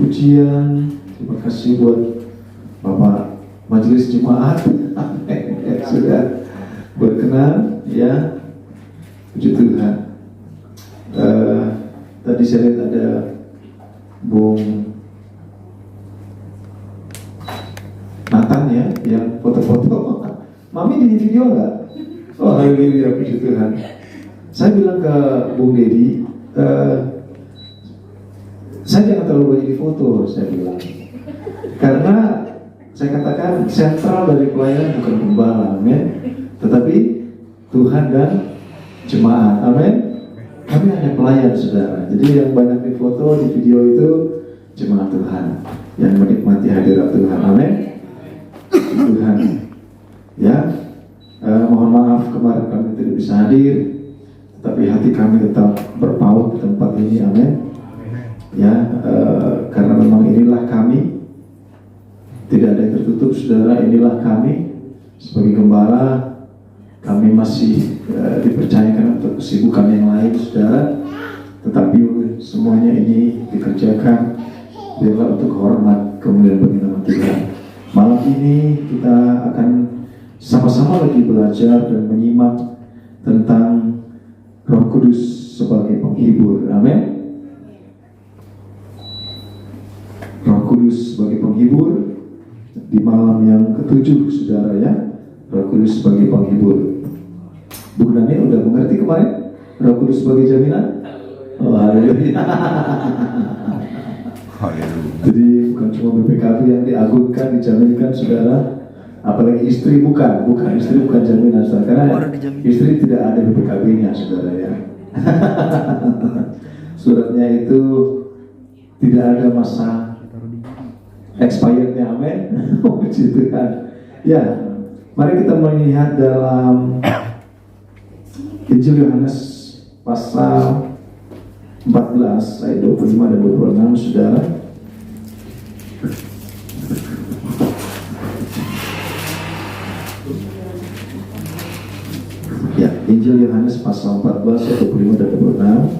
pujian, terima kasih buat Bapak Majelis Jemaat yang sudah berkenan, ya. Puji Tuhan. Tadi saya lihat ada Bung Nathan, ya, yang foto-foto. Mami di video nggak? Oh, haleluya, puji Tuhan. Saya bilang ke Bung Dedi, saya jangan terlalu banyak di foto, saya bilang. Karena saya katakan sentral dari pelayanan bukan gembala, amin. Tetapi Tuhan dan jemaat, amin. Kami hanya pelayan, saudara. Jadi yang banyak di foto, di video itu jemaat Tuhan yang menikmati hadirat Tuhan, amin. Tuhan, ya. Mohon maaf kemarin kami tidak bisa hadir, tetapi hati kami tetap berpaut di tempat ini, amin. Ya, karena memang inilah kami, tidak ada yang tertutup, saudara. Inilah kami sebagai gembala. Kami masih dipercayakan untuk kesibukan yang lain, saudara. Tetapi semuanya ini dikerjakan biarlah untuk hormat kemuliaan bagi nama Tuhan. Malam ini kita akan sama-sama lagi belajar dan menyimak tentang Roh Kudus sebagai penghibur, amin. Roh Kudus sebagai penghibur di malam yang ketujuh, saudara, ya. Roh Kudus sebagai penghibur. Bu Daniel udah mengerti kemarin Roh Kudus sebagai jaminan? Oh, haleluya. Jadi bukan cuma BPKB yang diagungkan, dijaminkan, saudara. Apalagi istri bukan istri bukan jaminan, saudara. Karena istri tidak ada BPKB-nya, saudara, ya. Suratnya itu tidak ada masa expirednya, amin. Puji Tuhan. Ya, mari kita melihat dalam Injil Yohanes pasal 14 ayat 25 dan 26, saudara. Ya, Injil Yohanes pasal 14 ayat 25 dan 26.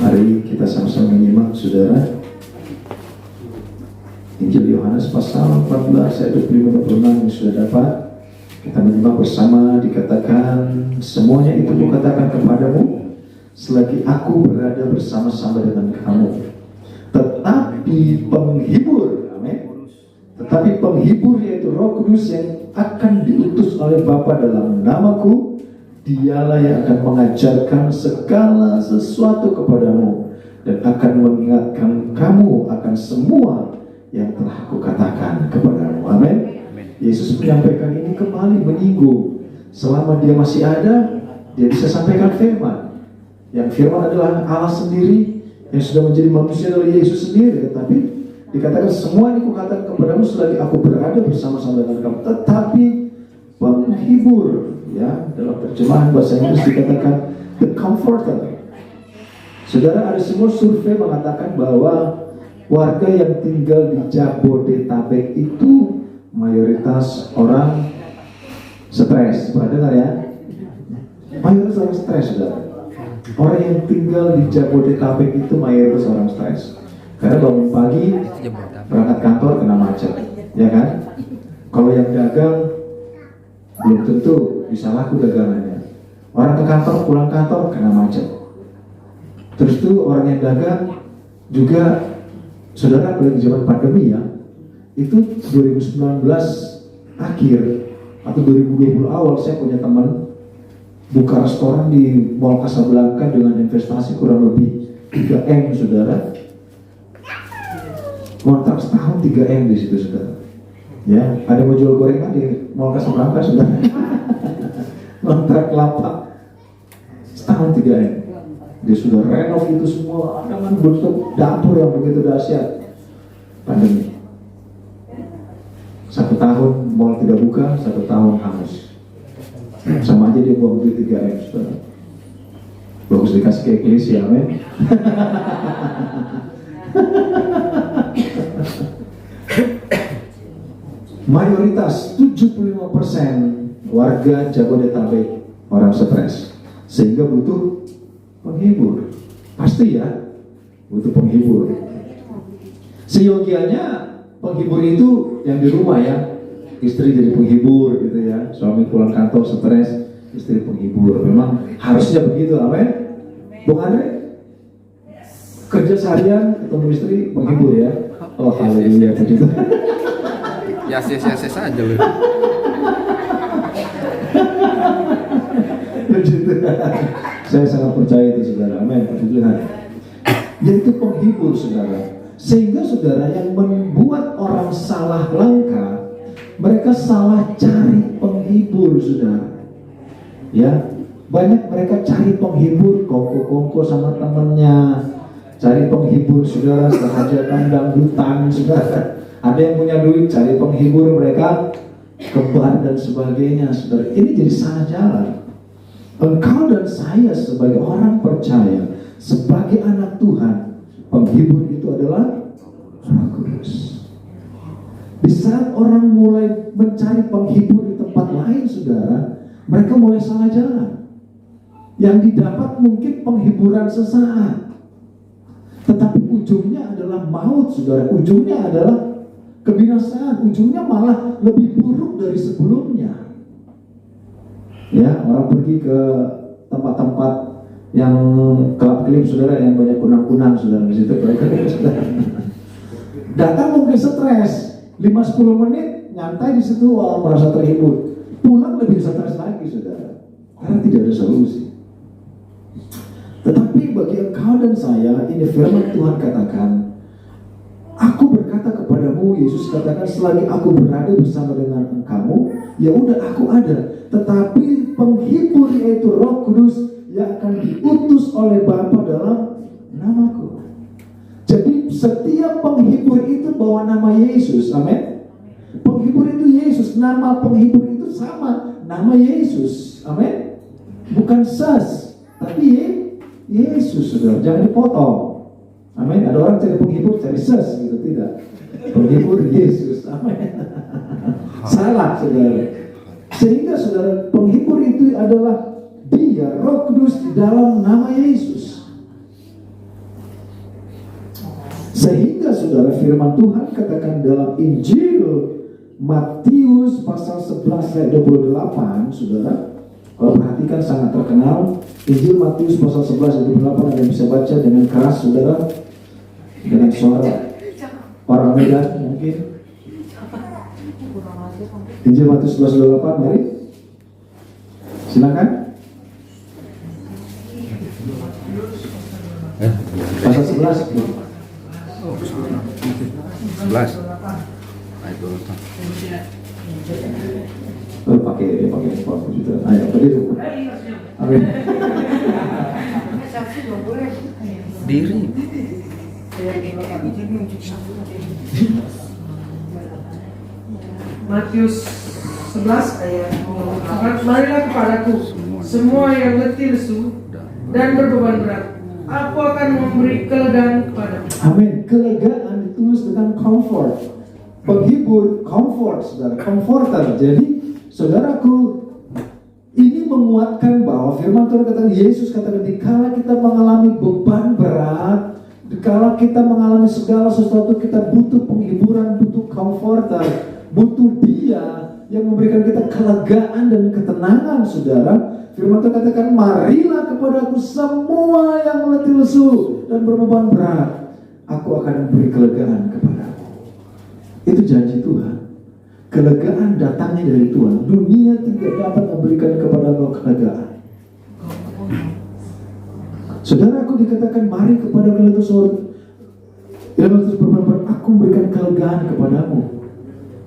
Mari kita sama-sama menyimak, saudara. Injil Yohanes pasal 14 ayat 25-26 yang sudah dapat kita menyimak bersama. Dikatakan, semuanya itu kukatakan kepadamu selagi aku berada bersama-sama dengan kamu. Tetapi penghibur, amin. Tetapi penghibur, yaitu Roh Kudus yang akan diutus oleh Bapa dalam namaku, dialah yang akan mengajarkan segala sesuatu kepadamu dan akan mengingatkan kamu akan semua yang telah aku katakan kepadamu, amin. Yesus menyampaikan ini kembali menyinggung selama dia masih ada, dia bisa sampaikan firman. Yang firman adalah Allah sendiri yang sudah menjadi manusia dari Yesus sendiri. Tetapi dikatakan semua ini kukatakan kepadamu selagi aku berada bersama-sama dengan kamu. Tetapi penghibur, ya, dalam terjemahan bahasa Inggris dikatakan the comforter. Saudara, ada sebuah survei mengatakan bahwa warga yang tinggal di Jabodetabek itu mayoritas orang stres. Pernah dengar, ya? Mayoritas orang stres, saudara. Orang yang tinggal di Jabodetabek itu mayoritas orang stres. Karena bangun pagi, berangkat kantor kena macet, ya kan? Kalau yang dagang belum tentu bisa laku dagangannya. Orang ke kantor, pulang kantor kena macet. Terus tuh orang yang dagang juga, saudara, apalagi zaman pandemi, ya, itu 2019 akhir atau 2020 awal saya punya teman buka restoran di Mall Casablanca dengan investasi kurang lebih 3M, saudara. Kontrak setahun 3M di situ, saudara. Ya, ada mau jual gorengan di Mall Casablanca, saudara. Kontrak lapak setahun 3M. Dia sudah renov itu semua dengan bentuk dapur yang begitu dahsyat. Pandemi. 1 tahun mall tidak buka, 1 tahun hangus. Sama aja dia buang duit 3M, saudara. Bagus dikasih ke eklesia, amin. Mayoritas 75% warga Jabodetabek orang stres, sehingga butuh penghibur. Pasti, ya, butuh penghibur. Seyogianya penghibur itu yang di rumah ya, istri jadi penghibur gitu ya, suami pulang kantor stres, istri penghibur. Memang harusnya begitu, amin. Bung Andre, kerja seharian ketemu istri penghibur ya. Oh haleluya begitu. Ya saja loh. Begitu. Saya sangat percaya itu saudara, amin. Puji Tuhan. Yaitu penghibur saudara. Sehingga saudara yang membuat orang salah langkah, mereka salah cari penghibur saudara. Ya, banyak mereka cari penghibur kongko-kongko sama temennya, cari penghibur saudara kehajatan dangdutan saudara. Ada yang punya duit cari penghibur mereka kebar dan sebagainya saudara. Ini jadi salah jalan. Engkau dan saya sebagai orang percaya, sebagai anak Tuhan, penghibur itu adalah Roh Kudus. Di saat orang mulai mencari penghibur di tempat lain saudara, mereka mulai salah jalan. Yang didapat mungkin penghiburan sesaat, tetapi ujungnya adalah maut saudara. Ujungnya adalah kebinasaan. Ujungnya malah lebih buruk dari sebelumnya. Ya, orang pergi ke tempat-tempat yang kelap-kelip saudara, yang banyak kunang-kunang saudara di situ. Saudara datang mungkin stres, 5-10 menit nyantai di situ, merasa terhibur. Pulang lebih stres lagi saudara, karena tidak ada solusi. Tetapi bagi engkau dan saya, ini firman Tuhan katakan, aku berkata kepadamu, Yesus katakan, selagi aku berada bersama dengan engkau, ya udah aku ada. Tetapi penghibur yaitu Roh Kudus yang akan diutus oleh Bapa dalam namaku. Jadi setiap penghibur itu bawa nama Yesus, amin. Penghibur itu Yesus, nama penghibur itu sama, nama Yesus, amin. Bukan Sas, tapi Yesus, saudara. Jangan dipotong, amin. Ada orang cari penghibur, cari Sas, gitu, tidak. Penghibur Yesus, amin. Salah, saudara. Sehingga saudara, penghibur itu adalah Dia, Roh Kudus di dalam nama Yesus. Sehingga saudara, firman Tuhan katakan dalam Injil Matius pasal 11 ayat 28, saudara. Kalau perhatikan sangat terkenal. Injil Matius pasal 11 ayat 28, Anda bisa baca dengan keras saudara, dengan suara orang Medan mungkin. Injil Matius 11 ayat 28, mari. Silakan. Pasal 11. 11. Pakai komputer. Ayo, begitu. Amin. Diri. Matius 11 ayat 24. Marilah kepadaku semua yang letih lesu dan berbeban berat, aku akan memberi kelegaan kepadamu. Amin. Kelegaan ditulis dengan comfort. Penghibur, comfort, saudara, comforter. Jadi, saudaraku, ini menguatkan bahwa firman Tuhan katakan, Yesus katakan, dikala kita mengalami beban berat, dikala kita mengalami segala sesuatu, kita butuh penghiburan, butuh comforter, butuh Dia yang memberikan kita kelegaan dan ketenangan, saudara. Firman Tuhan katakan, marilah kepadaku semua yang letih lesu dan berbeban berat, aku akan memberi kelegaan kepadamu. Itu janji Tuhan. Kelegaan datangnya dari Tuhan. Dunia tidak dapat memberikan kepadamu kelegaan. Saudaraku, dikatakan mari kepada kalian terus berbeban, aku memberikan kelegaan kepadamu.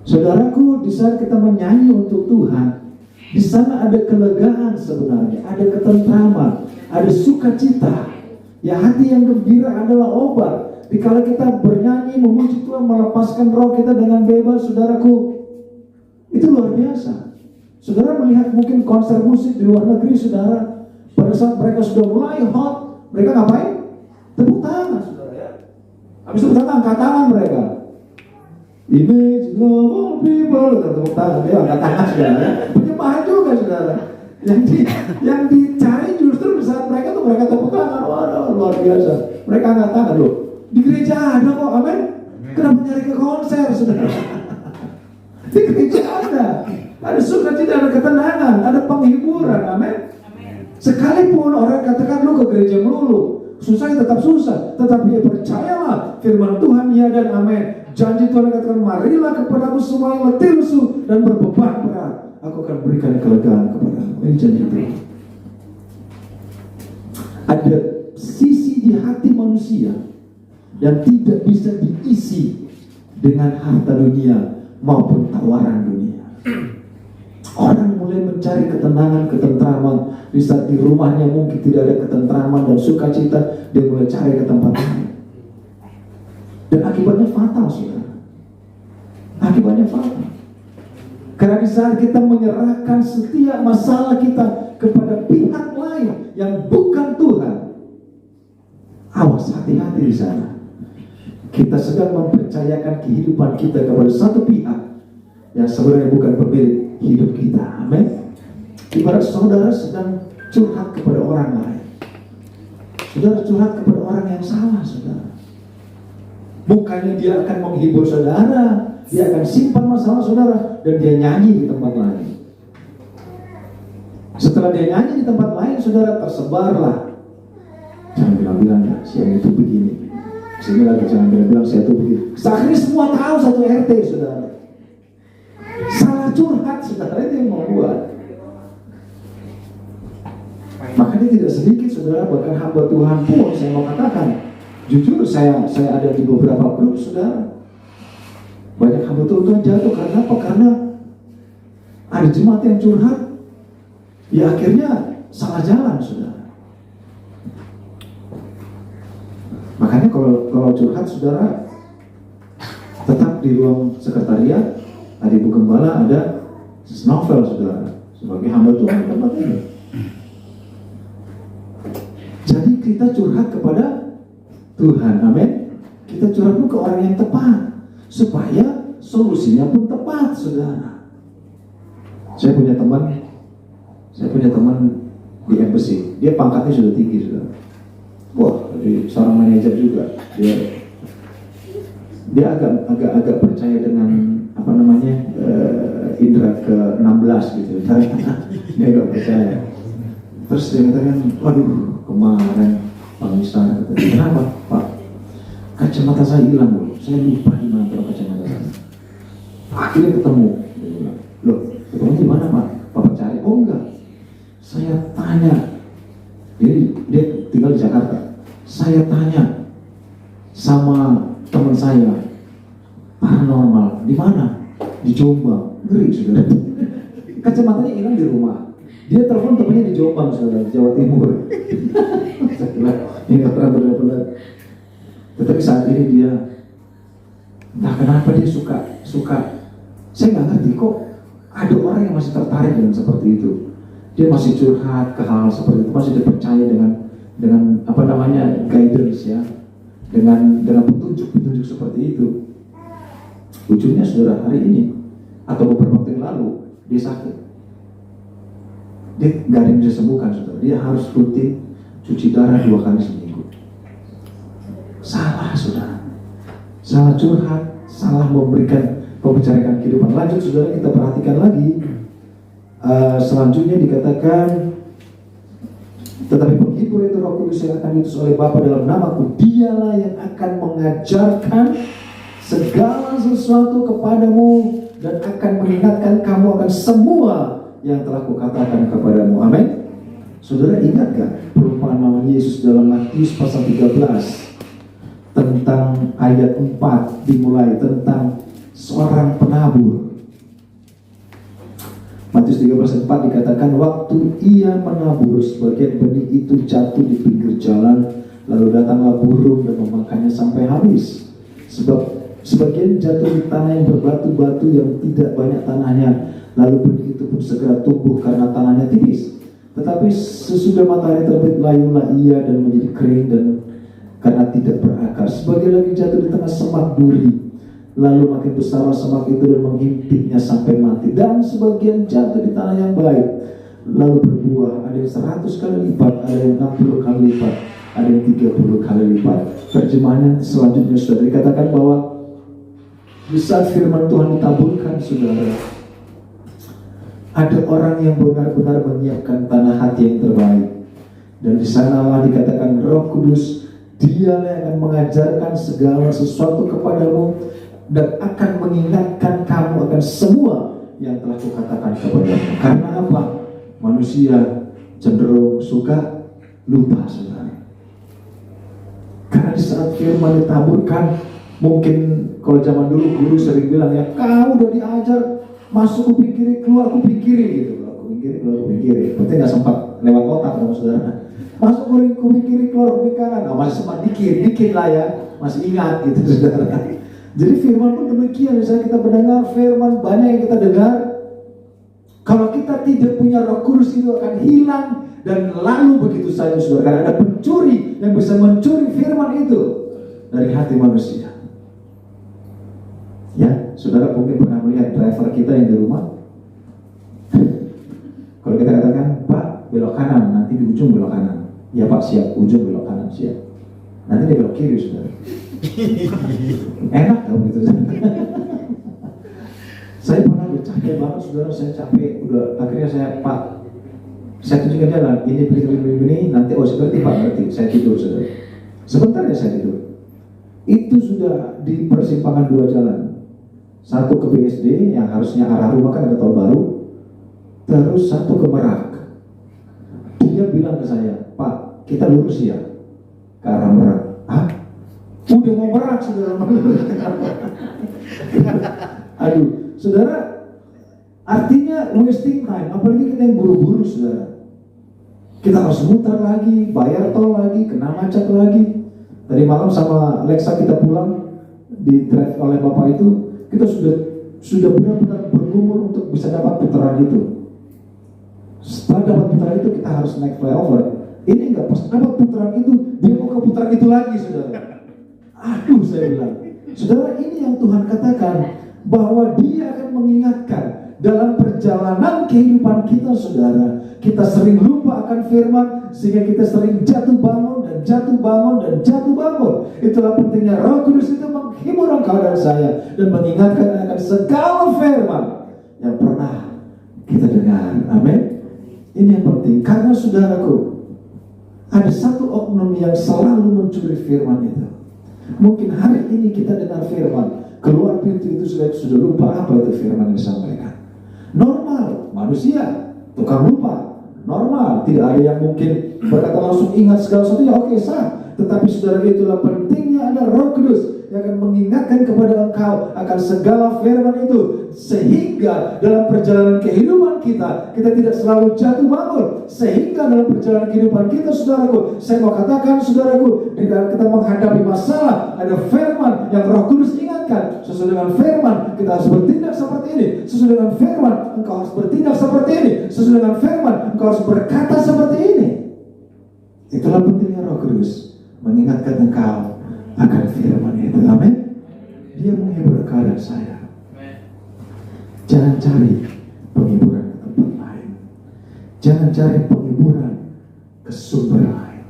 Saudaraku, di saat kita menyanyi untuk Tuhan, di sana ada kelegaan sebenarnya, ada ketentraman, ada sukacita. Ya, hati yang gembira adalah obat. Dikala kita bernyanyi, memuji Tuhan, melepaskan roh kita dengan bebas, saudaraku, itu luar biasa. Saudara melihat mungkin konser musik di luar negeri, saudara, pada saat mereka sudah mulai hot, mereka ngapain? Tepuk tangan, saudara ya. Habis tepuk tangan, angkat tangan mereka. Image global people, tepuk tangan, dia angkat tangan, saudara. Penyembahan juga, saudara. Yang dicari justru di saat mereka tepuk tangan. Waduh, luar biasa. Mereka angkat tangan loh. Di gereja ada kok, amin. Kenapa nyari ke konser, saudara? Di gereja ada sukacita, ada ketenangan, ada penghiburan, amin. Sekalipun orang katakan lu ke gereja melulu, susah tetap susah, tetapi percayalah firman Tuhan ya dan amin. Janji Tuhan katakan, marilah kepadaku semua yang letih lesu dan berbeban berat, aku akan berikan kelegaan kepadamu. Ini janji Tuhan. Ada sisi di hati manusia yang tidak bisa diisi dengan harta dunia maupun tawaran dunia. Orang mulai mencari ketenangan, ketentraman. Di saat di rumahnya mungkin tidak ada ketentraman dan sukacita, dia mulai cari ke tempat lain. Dan akibatnya fatal, saudara. Akibatnya fatal. Karena di saat kita menyerahkan setiap masalah kita kepada pihak lain yang bukan Tuhan, awas, hati-hati di sana. Kita sedang mempercayakan kehidupan kita kepada satu pihak yang sebenarnya bukan pemilik hidup kita. Amin. Ibarat saudara sedang curhat kepada orang lain. Saudara curhat kepada orang yang salah, saudara. Bukannya dia akan menghibur saudara, dia akan simpan masalah saudara dan dia nyanyi di tempat lain. Setelah dia nyanyi di tempat lain, saudara, tersebarlah. Jangan bilang-bilang ya, siang itu begini. Sini lagi jangan bilang-bilang saya itu begini. Akhirnya semua tahu satu RT, saudara. Salah curhat, saudara, itu yang membuat. Makanya tidak sedikit, saudara, bahkan hamba Tuhan pun saya mau katakan, jujur saya ada di beberapa grup, saudara. Banyak hamba Tuhan jatuh karena apa? Karena ada jemaat yang curhat, ya akhirnya salah jalan, saudara. Makanya kalau curhat, saudara, tetap di ruang sekretariat, ada ibu gembala, ada novel, saudara, sebagai hamba Tuhan tempat ini. Jadi kita curhat kepada Tuhan, amin. Kita curhat ke orang yang tepat, supaya solusinya pun tepat, saudara. Saya punya teman di embassy, dia pangkatnya sudah tinggi, saudara. Wah, jadi seorang manajer juga. Dia agak percaya dengan apa namanya indera ke-16 gitu. Dia agak percaya. Terus dia katakan, waduh, kemarin Pak Misal kata, kenapa Pak? Kacamata saya hilang loh. Saya lupa di mana kacamata saya. Akhirnya ketemu. Loh, ketemu di mana Pak? Papa cari. Oh enggak. Saya tanya. Dia tinggal di Jakarta. Saya tanya sama teman saya, paranormal, di mana? Di Jombang. Ngeri, saudara. Kacamatanya hilang di rumah. Dia telepon temannya di Jombang, saudara, Jawa Timur. Ini nggak pernah benar-benar. Tetapi saat ini dia, entah kenapa dia suka. Saya nggak ngerti kok ada orang yang masih tertarik dengan seperti itu. Dia masih curhat ke hal seperti itu, masih dipercaya dengan apa namanya guidance ya, dengan petunjuk seperti itu. Ujungnya saudara, hari ini atau beberapa waktu yang lalu dia sakit, dia nggak ada yang bisa sembuhkan, saudara. Dia harus rutin cuci darah 2 kali seminggu. Salah, saudara, salah curhat, salah membicarakan kehidupan. Lanjut, saudara, kita perhatikan lagi. Selanjutnya dikatakan, tetapi penghibur itu Roh Kudus yang akan diutus oleh Bapa dalam namaku, dialah yang akan mengajarkan segala sesuatu kepadamu dan akan mengingatkan kamu akan semua yang telah kukatakan kepadamu. Amin. Saudara, ingat gak perumpamaan Yesus dalam Matius pasal 13 tentang ayat 4 dimulai tentang seorang penabur. Matius 13 ayat 4 dikatakan, waktu ia menabur, sebagian benih itu jatuh di pinggir jalan, lalu datanglah burung dan memakannya sampai habis. Sebab sebagian jatuh di tanah yang berbatu-batu yang tidak banyak tanahnya, lalu benih itu pun segera tumbuh karena tanahnya tipis. Tetapi sesudah matahari terbit, layulah ia dan menjadi kering dan karena tidak berakar. Sebagian lagi jatuh di tengah semak duri, lalu makin besar semak itu dan menghimpitnya sampai mati. Dan sebagian jatuh di tanah yang baik, lalu berbuah, ada yang 100 kali lipat, ada yang 60 kali lipat, ada yang 30 kali lipat. Terjemahannya selanjutnya sudah dikatakan bahwa Di saat firman Tuhan ditaburkan, saudara, ada orang yang benar-benar menyiapkan tanah hati yang terbaik. Dan di sanalah dikatakan Roh Kudus, Dialah yang akan mengajarkan segala sesuatu kepadamu dan akan mengingatkan kamu akan semua yang telah kukatakan kepadamu. Karena apa? Manusia cenderung suka lupa, saudara. Karena di saat firman ditaburkan, mungkin kalau zaman dulu guru sering bilang ya, kau udah diajar masuk kuping kiri, keluar kuping kiri gitu. Kuping kiri, keluar kuping kiri. Berarti nggak sempat lewat otak dong, saudara. Masuk kuping kiri, keluar kuping kanan. Oh, masih sempat dikit lah ya, masih ingat gitu, saudara. Jadi firman pun demikian. Misalnya kita mendengar firman, banyak yang kita dengar. Kalau kita tidak punya Roh Kudus, itu akan hilang dan lalu begitu saja, saudara. Karena ada pencuri yang bisa mencuri firman itu dari hati manusia. Ya, saudara mungkin pernah melihat driver kita yang di rumah. Kalau kita katakan, Pak, belok kanan, nanti di ujung belok kanan. Ya Pak, siap, ujung belok kanan, siap. Nanti dia belok kiri, saudara. Enak dong gitu. Saya pernah capek banget, saudara, saya capek. Udah akhirnya saya, Pak, saya tunjukkan jalan, ini, nanti seperti Pak, berarti saya tidur, saudara. Sebentar ya saya tidur. Itu sudah di persimpangan dua jalan. Satu ke BSD yang harusnya arah rumah kan ada tol baru, terus satu ke Merak. Dia bilang ke saya, Pak, kita lurus ya ke arah Merak. Hah? Udah mau Merak, saudara. Aduh, saudara, artinya wasting time. Apalagi kita yang buru-buru, saudara. Kita harus muter lagi, bayar tol lagi, kena macet lagi. Tadi malam sama Lexa kita pulang, di drive oleh bapak itu, kita sudah benar-benar bergumul untuk bisa dapat putaran itu. Setelah dapat putaran itu kita harus naik flyover. Ini enggak, pas dapat putaran itu dia mau ke putaran itu lagi, saudara. Aduh, saya bilang, saudara, ini yang Tuhan katakan bahwa Dia akan mengingatkan dalam perjalanan kehidupan kita, saudara. Kita sering lupa akan firman sehingga kita sering jatuh bangun dan jatuh bangun dan jatuh bangun. Itulah pentingnya Roh Kudus itu menghibur engkau dan saya dan mengingatkan akan segala firman yang pernah kita dengar. Amin. Ini yang penting, karena saudaraku, ada satu oknum yang selalu mencuri firman itu. Mungkin hari ini kita dengar firman, keluar pintu itu sudah lupa apa itu firman yang disampaikan. Normal, manusia, tukang lupa. Normal, tidak ada yang mungkin berkata langsung ingat segala sesuatu, ya oke, sah. Tetapi saudara, itulah pentingnya ada Roh Kudus yang akan mengingatkan kepada engkau akan segala firman itu, sehingga dalam perjalanan kehidupan kita tidak selalu jatuh bangun. Sehingga dalam perjalanan kehidupan kita, saudaraku, saya mau katakan, saudaraku, di dalam kita menghadapi masalah, ada firman yang Roh Kudus ingatkan. Sesuai dengan firman kita harus bertindak seperti ini. Sesuai dengan firman engkau harus bertindak seperti ini. Sesuai dengan firman engkau harus berkata seperti ini. Itulah pentingnya Roh Kudus mengingatkan engkau akan firman itu. Amin. Dia menghibur engkau dan saya. Jangan cari penghiburan ke tempat lain. Jangan cari penghiburan ke sumber lain,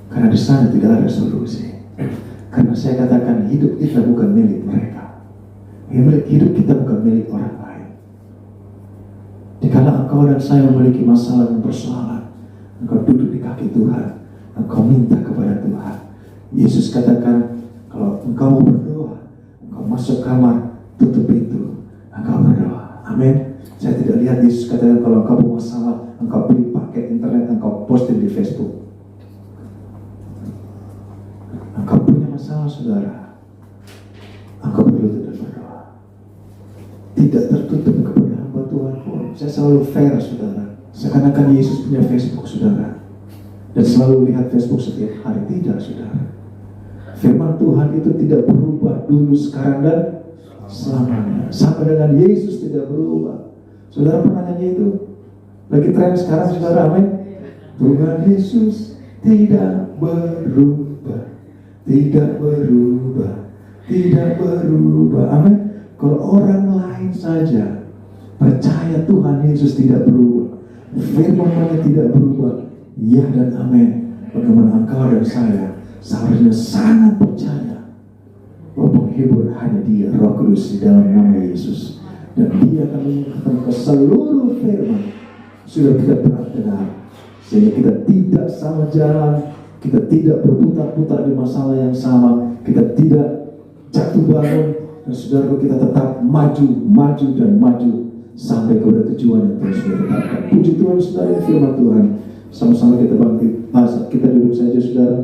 karena di sana tidak ada solusi. Karena saya katakan, hidup kita bukan milik mereka. Hidup kita bukan milik orang lain. Dikala engkau dan saya memiliki masalah dan persoalan, engkau duduk di kaki Tuhan, engkau minta kepada Tuhan. Yesus katakan, kalau engkau mau berdoa, engkau masuk kamar, tutup pintu, engkau berdoa. Amin. Saya tidak lihat Yesus katakan kalau engkau punya masalah, engkau beli paket internet, engkau posting di Facebook. Engkau punya masalah, saudara, engkau perlu tidak berdoa. Tidak tertutup kepada hamba Tuhan pun. Saya selalu fair, saudara. Seakan-akan Yesus punya Facebook, saudara, dan selalu lihat Facebook setiap hari. Tidak, saudara. Firman Tuhan itu tidak berubah dulu, sekarang, dan selamanya. Sama dengan Yesus tidak berubah. Saudara pernah nyanyi itu? Lagi tren sekarang, saudara. Amin. Tuhan Yesus tidak berubah, tidak berubah, tidak berubah. Amin. Kalau orang lain saja percaya Tuhan Yesus tidak berubah, firman-Nya tidak berubah, ya dan amin. Bagaimana engkau dan saya seharusnya sangat percaya bahwa menghibur hanya Dia, Roh Kudus, di dalam nama Yesus. Dan Dia akan mengingatkan ke seluruh firman sudah kita benar, sehingga kita tidak salah jalan, kita tidak berputar-putar di masalah yang sama, kita tidak jatuh bangun, dan saudara, kita tetap maju dan maju sampai kepada tujuan yang Tuhan sudah tetapkan. Puji Tuhan, saudara, firman Tuhan. Sama-sama kita bangkit, kita duduk saja, saudara.